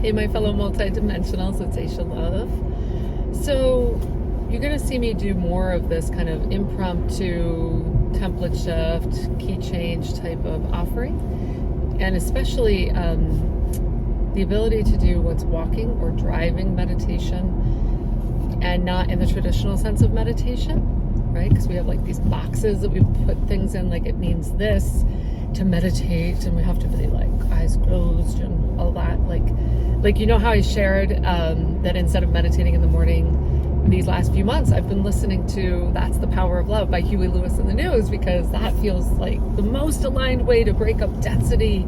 Hey, my fellow multidimensionals, it's Aisha Love. So you're going to see me do more of this kind of impromptu template shift, key change type of offering. And especially the ability to do what's walking or driving meditation, and not in the traditional sense of meditation, right? Because we have like these boxes that we put things in, like it means this to meditate, and we have to be like eyes closed and all that. Like you know how I shared that instead of meditating in the morning, these last few months I've been listening to That's the Power of Love by Huey Lewis in the News, because that feels like the most aligned way to break up density,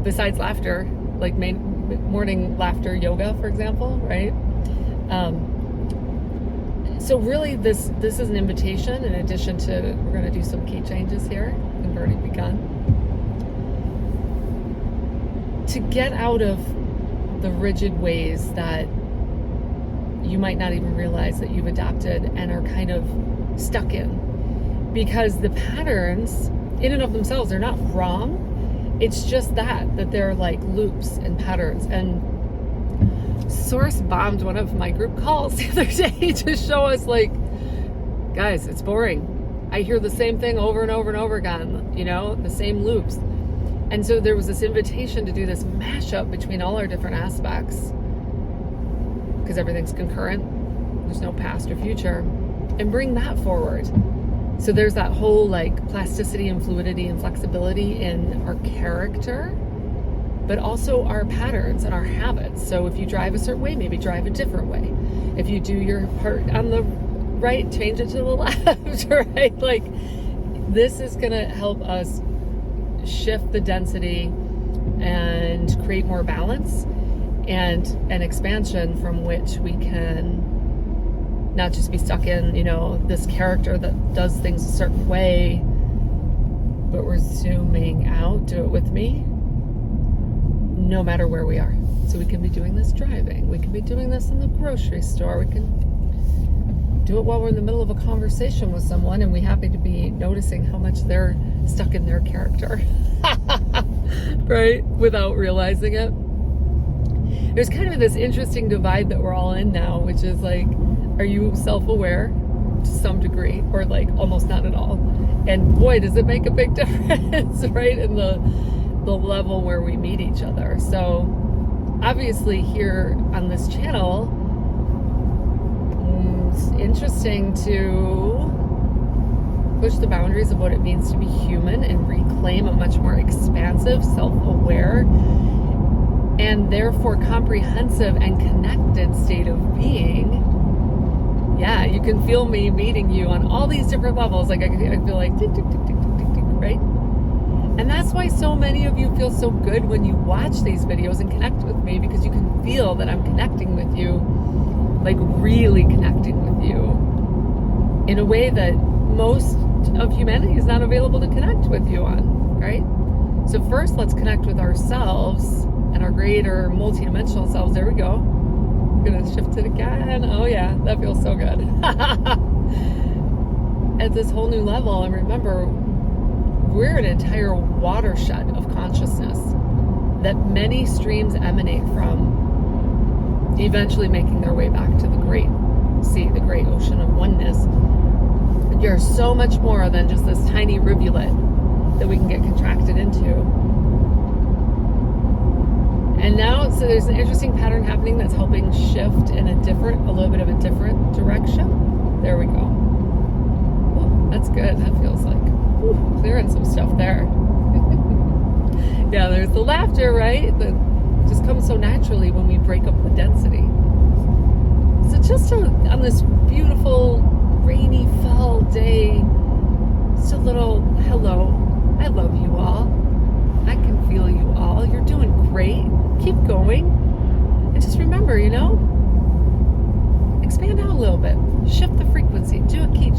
besides laughter, like morning laughter yoga, for example, right? So really this is an invitation, in addition to, we're going to do some key changes here. We've already begun. To get out of the rigid ways that you might not even realize that you've adopted and are kind of stuck in. Because the patterns, in and of themselves, are not wrong. It's just that they're like loops and patterns. And Source bombed one of my group calls the other day to show us, like, guys, it's boring. I hear the same thing over and over and over again, you know, the same loops. And so there was this invitation to do this mashup between all our different aspects, because everything's concurrent, there's no past or future, and bring that forward. So there's that whole like plasticity and fluidity and flexibility in our character, but also our patterns and our habits. So if you drive a certain way, maybe drive a different way. If you do your part on the right, change it to the left, right? Like, this is gonna help us shift the density and create more balance and an expansion from which we can not just be stuck in, you know, this character that does things a certain way, but we're zooming out. Do it with me, no matter where we are. So we can be doing this driving, we can be doing this in the grocery store, we can do it while we're in the middle of a conversation with someone and we happen to be noticing how much they're stuck in their character, right? Without realizing it. There's kind of this interesting divide that we're all in now, which is like, are you self-aware to some degree, or like almost not at all? And boy, does it make a big difference, right? In the level where we meet each other. So obviously here on this channel, it's interesting to push the boundaries of what it means to be human and reclaim a much more expansive, self-aware, and therefore comprehensive and connected state of being. Yeah, you can feel me meeting you on all these different levels. Like I feel like tick, tick, tick, tick, tick, tick, tick, right? And that's why so many of you feel so good when you watch these videos and connect with me, because you can feel that I'm connecting with you, like really connecting with you in a way that most of humanity is not available to connect with you on, right? So first, let's connect with ourselves and our greater multidimensional selves. There we go. I'm gonna shift it again. Oh yeah, that feels so good. At this whole new level. And remember, we're an entire watershed of consciousness that many streams emanate from, eventually making their way back to the great sea, the great ocean of oneness. You're so much more than just this tiny rivulet that we can get contracted into. And now, so there's an interesting pattern happening that's helping shift in a little bit of a different direction. There we go. Ooh, that's good. That feels like clearing some stuff there. Yeah, there's the laughter, right? That just comes so naturally when we break up the density. So just on this beautiful, rainy fall day, just a little hello. I love you all. I can feel you all. You're doing great. Keep going. And just remember, you know, expand out a little bit. Shift the frequency. Do a key